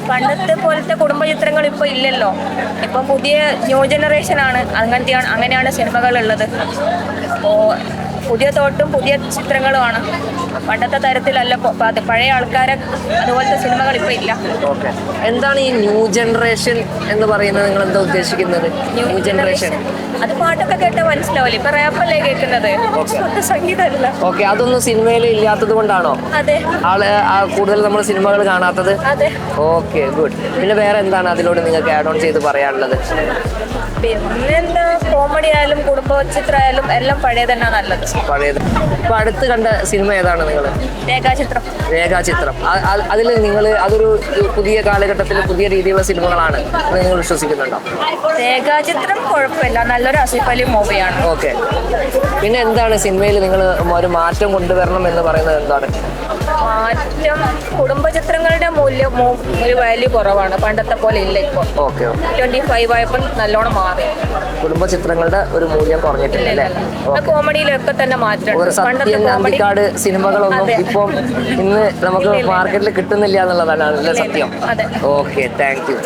പണ്ടത്തെ പോലത്തെ കുടുംബ ചിത്രങ്ങൾ ഇപ്പൊ ഇല്ലല്ലോ. ഇപ്പൊ പുതിയ ന്യൂ ജനറേഷൻ ആണ്, അങ്ങനെയാണ് സിനിമകൾ ഉള്ളത്. അപ്പോ പുതിയ തോട്ടും പുതിയ ചിത്രങ്ങളുമാണ്. പണ്ടത്തെ തരത്തിലല്ല പഴയ ആൾക്കാരെ അതുപോലത്തെ സിനിമകൾ ഇപ്പൊ ഇല്ല. ഓക്കെ, എന്താണ് ഈ ന്യൂ ജനറേഷൻ എന്ന് പറയുന്നത്? നിങ്ങൾ എന്താ ഉദ്ദേശിക്കുന്നത്? ന്യൂ ജനറേഷൻ അത് പാട്ടൊക്കെ കേട്ടാൽ മനസ്സിലാവില്ല. ഇപ്പൊ റാപ്പല്ലേ കേൾക്കുന്നത്, സംഗീതമല്ല. ഓക്കെ, അതൊന്നും സിനിമയിൽ ഇല്ലാത്തത് കൊണ്ടാണോ അതെ കൂടുതൽ നമ്മൾ സിനിമകൾ കാണാത്തത്? അതെ. Okay, good. പിന്നെ വേറെ എന്താണ് അതിലൂടെ നിങ്ങൾക്ക് ആഡ് ഓൺ ചെയ്ത് പറയാനുള്ളത്? പിന്നെന്താ, കോമഡി ആയാലും കുടുംബ ചിത്രമായാലും എല്ലാം പഴയ തന്നെ നല്ലത്. പഴയത്. ഇപ്പൊ അടുത്ത് കണ്ട സിനിമ ഏതാണ് നിങ്ങൾ? രേഖാചിത്രം. രേഖാചിത്രം. അതിൽ നിങ്ങൾ അതൊരു പുതിയ കാലഘട്ടത്തിൽ പുതിയ രീതിയിലുള്ള സിനിമകളാണ് നിങ്ങൾ വിശ്വസിക്കുന്നുണ്ടോ? രേഖാചിത്രം കുഴപ്പമില്ല, നല്ലൊരു ആസിഫ് അലി മൂവിയാണ്. ഓക്കെ, പിന്നെ എന്താണ് സിനിമയിൽ നിങ്ങൾ ഒരു മാറ്റം കൊണ്ടുവരണം എന്ന് പറയുന്നത്? എന്താണ് മാറ്റം? കുടുംബ ചിത്രങ്ങളുടെ മൂല്യം ഒരു വാല്യൂ കുറവാണ്, പണ്ടത്തെ പോലെ ഇല്ല ഇപ്പോൾ. ഓക്കെ, 25 ആയപ്പോൾ നല്ലോണം മാറി. കുടുംബ ചിത്രങ്ങളുടെ ഒരു മൂല്യം കുറഞ്ഞിട്ടില്ല അല്ലേ? കോമഡിയിലൊക്കെ തന്നെ മാറ്റം. അന്തിക്കാട് സിനിമകളൊന്നും ഇപ്പം ഇന്ന് നമുക്ക് മാർക്കറ്റിൽ കിട്ടുന്നില്ല എന്നുള്ളതാണ് സത്യം. അതെ. Okay, thank you.